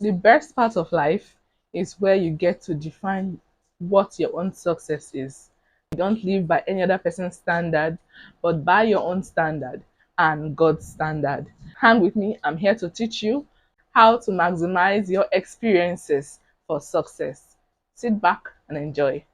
The best part of life is where you get to define what your own success is. You don't live by any other person's standard, but by your own standard and God's standard. Hang with me, I'm here to teach you how to maximize your experiences for success. Sit back and enjoy.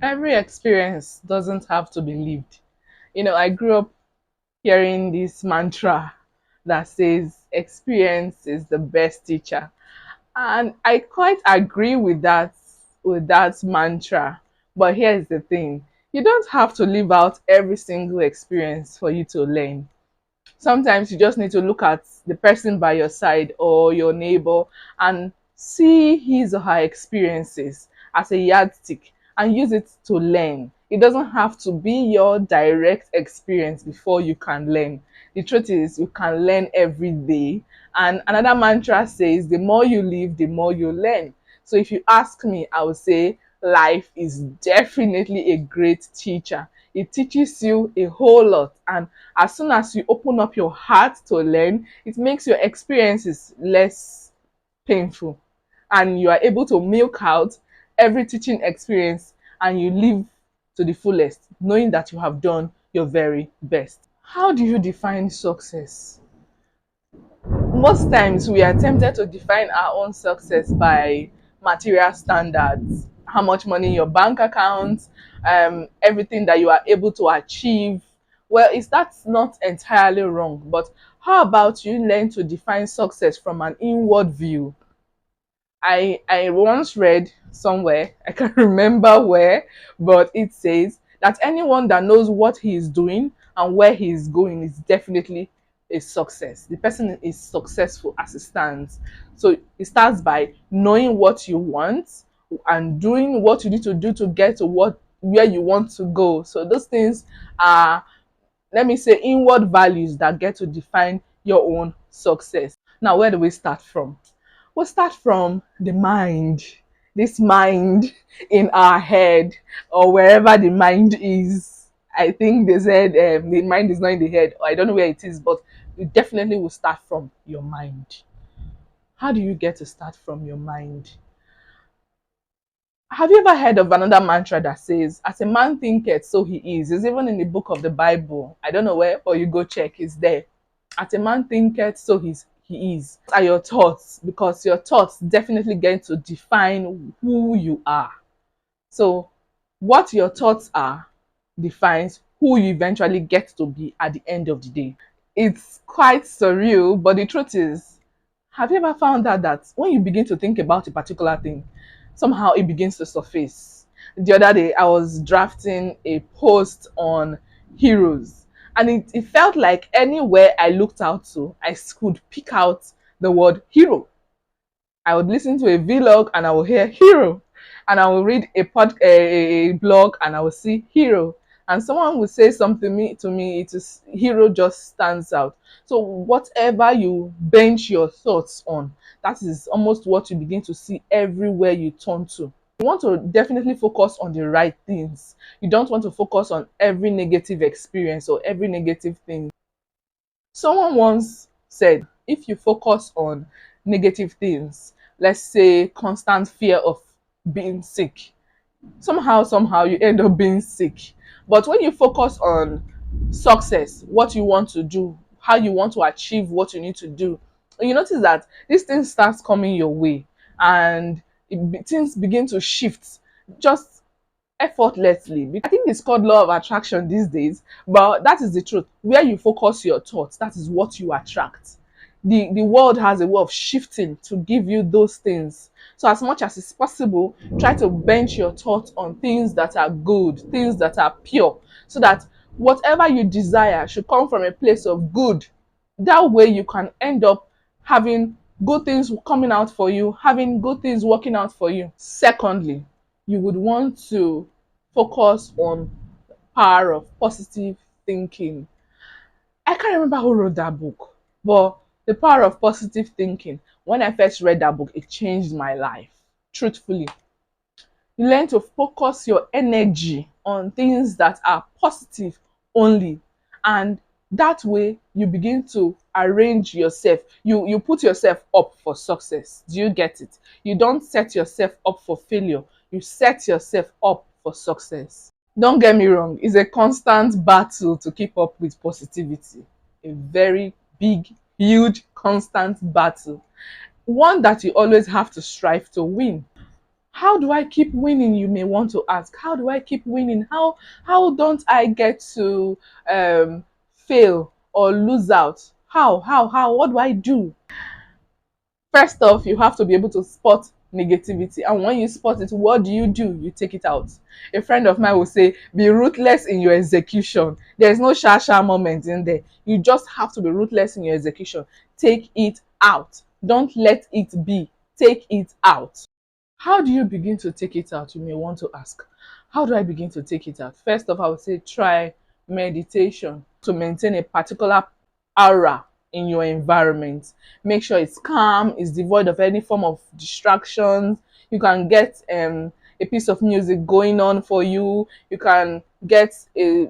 Every experience doesn't have to be lived. I grew up hearing this mantra that says experience is the best teacher. And I quite agree with that mantra. But here's the thing. You don't have to live out every single experience for you to learn. Sometimes you just need to look at the person by your side or your neighbor and see his or her experiences as a yardstick and use it to learn. It doesn't have to be your direct experience before you can learn. The truth is, you can learn every day. And another mantra says, the more you live, the more you learn. So if you ask me, I would say life is definitely a great teacher. It teaches you a whole lot. And as soon as you open up your heart to learn, it makes your experiences less painful. And you are able to milk out every teaching experience and you live to the fullest, knowing that you have done your very best. How do you define success? Most times we are tempted to define our own success by material standards, how much money in your bank account, everything that you are able to achieve. Well, is that's not entirely wrong, but how about you learn to define success from an inward view? I once read somewhere, I can't remember where, but it says that anyone that knows what he is doing and where he is going is definitely a success. The person is successful as it stands. So it starts by knowing what you want and doing what you need to do to get to what where you want to go. So those things are, let me say, inward values that get to define your own success. Now, where do we start from? We'll start from the mind, this mind in our head or wherever the mind is. I think they said the mind is not in the head, or I don't know where it is, but you definitely will start from your mind. How do you get to start from your mind? Have you ever heard of another mantra that says, as a man thinketh, so he is? It's even in the book of the Bible. I don't know where, but you go check, it's there. As a man thinketh, so he is. What are your thoughts? Because your thoughts definitely get to define who you are. So, what your thoughts are defines who you eventually get to be at the end of the day. It's quite surreal, but the truth is, have you ever found out that when you begin to think about a particular thing, somehow it begins to surface? The other day, I was drafting a post on heroes, and it felt like anywhere I looked out to, I could pick out the word hero. I would listen to a vlog and I will hear hero, and I will read a blog and I will see hero, and someone will say something to me, it is hero just stands out. So whatever you bench your thoughts on, that is almost what you begin to see everywhere you turn to. You want to definitely focus on the right things. You don't want to focus on every negative experience or every negative thing. Someone once said, if you focus on negative things, let's say constant fear of being sick, somehow you end up being sick. But when you focus on success, what you want to do, how you want to achieve what you need to do, you notice that this thing starts coming your way and things begin to shift just effortlessly. I think it's called law of attraction these days, but that is the truth. Where you focus your thoughts, that is what you attract. The world has a way of shifting to give you those things. So as much as it's possible, try to bench your thoughts on things that are good, things that are pure, so that whatever you desire should come from a place of good. That way you can end up having good things coming out for you, having good things working out for you. Secondly, you would want to focus on power of positive thinking. I can't remember who wrote that book, but The Power of Positive Thinking. When I first read that book, it changed my life. Truthfully, you learn to focus your energy on things that are positive only, and that way you begin to arrange yourself. You put yourself up for success. Do you get it? You don't set yourself up for failure. You set yourself up for success. Don't get me wrong, it's a constant battle to keep up with positivity. A very big, huge, constant battle. One that you always have to strive to win. How do I keep winning, you may want to ask? How do I keep winning? How don't I get to fail or lose out? How what do I do? First off, you have to be able to spot negativity, and when you spot it, what do? You take it out. A friend of mine will say, be ruthless in your execution. There's no sha moment in there. You just have to be ruthless in your execution. Take it out. Don't let it be. Take it out. How do you begin to take it out, you may want to ask? How do I begin to take it out? First off, I would say try meditation to maintain a particular aura in your environment. Make sure it's calm, it's devoid of any form of distractions. You can get a piece of music going on for you. You can get a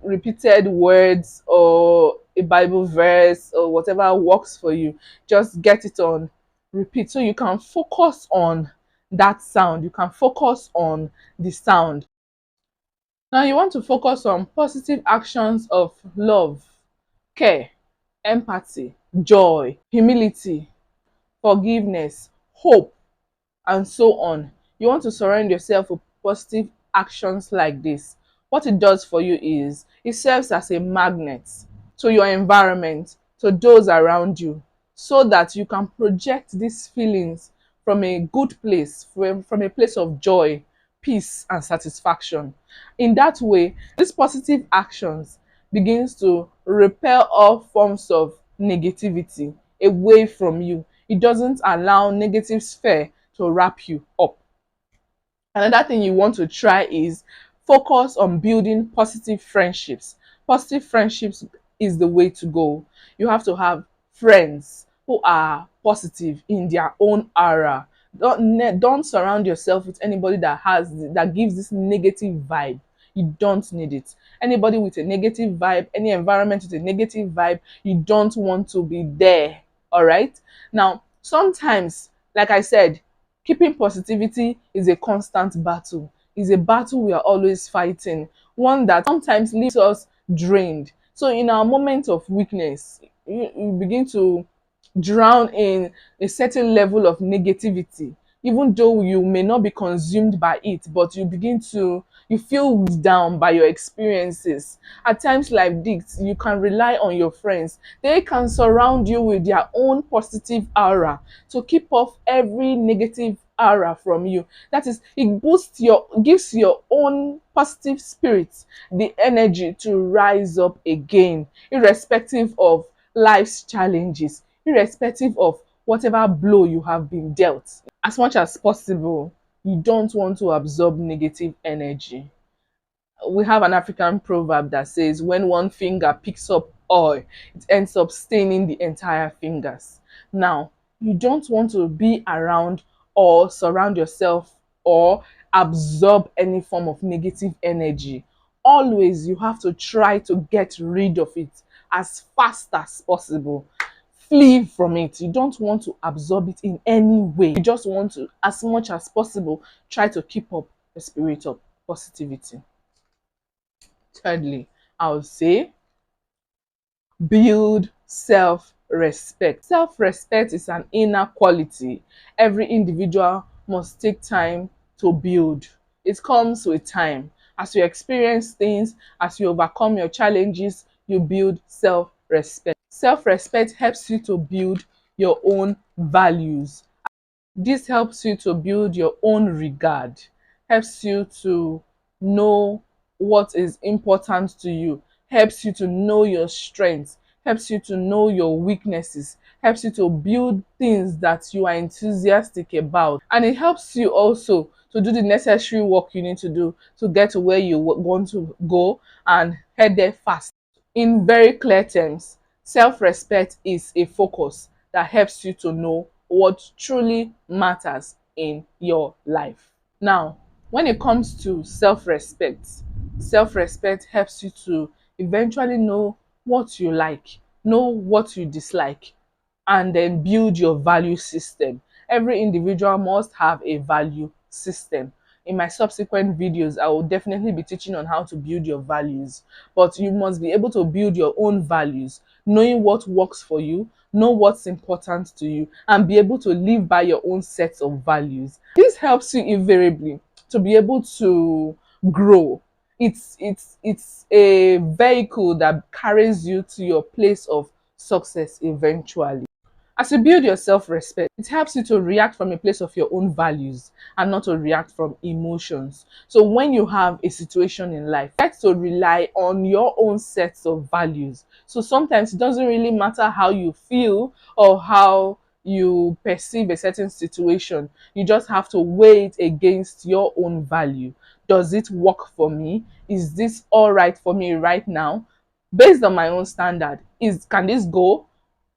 repeated words or a Bible verse or whatever works for you. Just get it on repeat so you can focus on that sound. You can focus on the sound. Now you want to focus on positive actions of love, care, empathy, joy, humility, forgiveness, hope, and so on. You want to surround yourself with positive actions like this. What it does for you is it serves as a magnet to your environment, to those around you, so that you can project these feelings from a good place, from a place of joy, peace, and satisfaction. In that way, these positive actions begins to repel all forms of negativity away from you. It doesn't allow negative sphere to wrap you up. Another thing you want to try is focus on building positive friendships. Positive friendships is the way to go. You have to have friends who are positive in their own aura. Don't surround yourself with anybody that gives this negative vibe. You don't need it. Anybody with a negative vibe, any environment with a negative vibe, you don't want to be there. All right. Now, sometimes, like I said, keeping positivity is a constant battle. It's a battle we are always fighting, one that sometimes leaves us drained. So in our moment of weakness, you begin to drown in a certain level of negativity, even though you may not be consumed by it, but you feel weighed down by your experiences. At times like this, you can rely on your friends. They can surround you with their own positive aura to keep off every negative aura from you. That is, it gives your own positive spirit the energy to rise up again, irrespective of life's challenges, irrespective of whatever blow you have been dealt. As much as possible, you don't want to absorb negative energy. We have an African proverb that says, when one finger picks up oil, it ends up staining the entire fingers. Now, you don't want to be around or surround yourself or absorb any form of negative energy. Always, you have to try to get rid of it as fast as possible. Flee from it. You don't want to absorb it in any way. You just want to, as much as possible, try to keep up the spirit of positivity. Thirdly, I would say build self-respect. Self-respect is an inner quality every individual must take time to build. It comes with time. As you experience things, as you overcome your challenges, you build self-respect. Self-respect helps you to build your own values. This helps you to build your own regard, helps you to know what is important to you, helps you to know your strengths, helps you to know your weaknesses, helps you to build things that you are enthusiastic about. And it helps you also to do the necessary work you need to do to get to where you want to go and head there fast. In very clear terms, Self-respect is a focus that helps you to know what truly matters in your life. Now, when it comes to self-respect, self-respect helps you to eventually know what you like, know what you dislike, and then build your value system. Every individual must have a value system. In my subsequent videos, I will definitely be teaching on how to build your values. But you must be able to build your own values, knowing what works for you, know what's important to you, and be able to live by your own sets of values. This helps you invariably to be able to grow. It's a vehicle that carries you to your place of success eventually. As you build your self-respect, it helps you to react from a place of your own values and not to react from emotions. So when you have a situation in life, try to rely on your own sets of values. So sometimes it doesn't really matter how you feel or how you perceive a certain situation. You just have to weigh it against your own value. Does it work for me? Is this all right for me right now? Based on my own standard, can this go?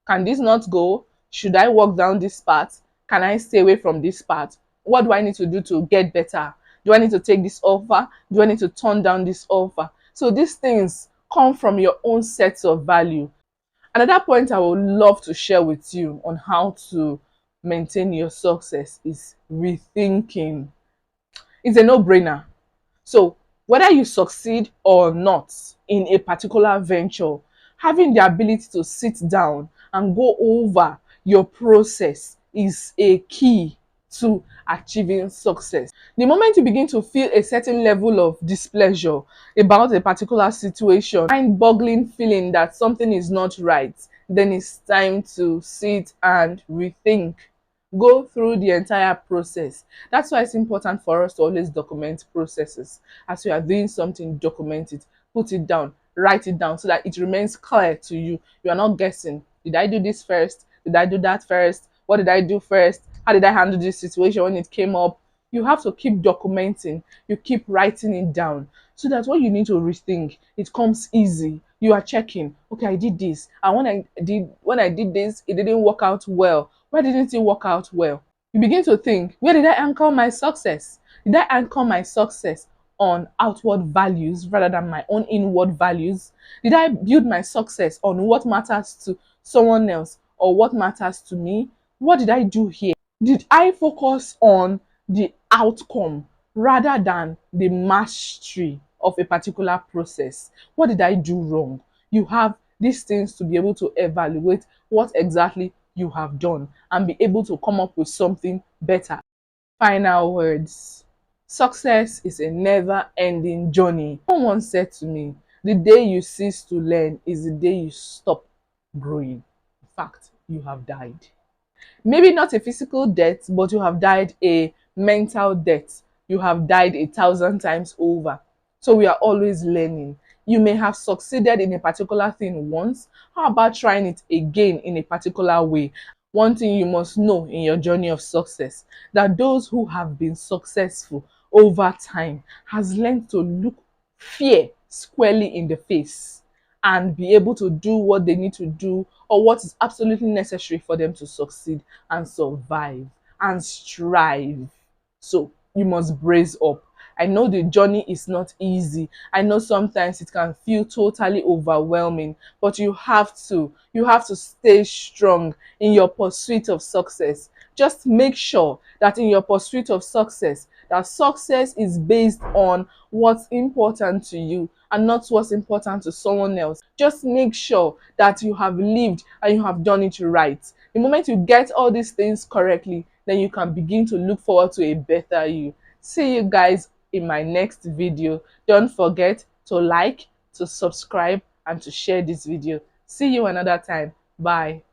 Can this not go? Should I walk down this path? Can I stay away from this path? What do I need to do to get better? Do I need to take this offer? Do I need to turn down this offer? So these things come from your own sets of value. Another point I would love to share with you on how to maintain your success is rethinking. It's a no-brainer. So whether you succeed or not in a particular venture, having the ability to sit down and go over your process is a key to achieving success. The moment you begin to feel a certain level of displeasure about a particular situation, mind-boggling feeling that something is not right, then it's time to sit and rethink. Go through the entire process. That's why it's important for us to always document processes. As you are doing something, document it, put it down, write it down so that it remains clear to you. You are not guessing. Did I do this first? Did I do that first? What did I do first? How did I handle this situation when it came up? You have to keep documenting, you keep writing it down so that when you need to rethink, it comes easy. You are checking, okay, I did this, and when I did this, it didn't work out well. Why didn't it work out well? You begin to think, where did I anchor my success? Did I anchor my success on outward values rather than my own inward values? Did I build my success on what matters to someone else or what matters to me? What did I do here? Did I focus on the outcome rather than the mastery of a particular process? What did I do wrong? You have these things to be able to evaluate what exactly you have done and be able to come up with something better. Final words. Success is a never-ending journey. Someone said to me, the day you cease to learn is the day you stop growing. In fact, you have died. Maybe not a physical death, but you have died a mental death. You have died 1,000 times over. So we are always learning. You may have succeeded in a particular thing once. How about trying it again in a particular way? One thing you must know in your journey of success, that those who have been successful over time has learned to look fear squarely in the face and be able to do what they need to do or what is absolutely necessary for them to succeed and survive and strive. So you must brace up. I know the journey is not easy. I know sometimes it can feel totally overwhelming, but you have to stay strong in your pursuit of success. Just make sure that in your pursuit of success, that success is based on what's important to you and not what's important to someone else. Just make sure that you have lived and you have done it right. The moment you get all these things correctly, then you can begin to look forward to a better you. See you guys in my next video. Don't forget to like, to subscribe, and to share this video. See you another time. Bye.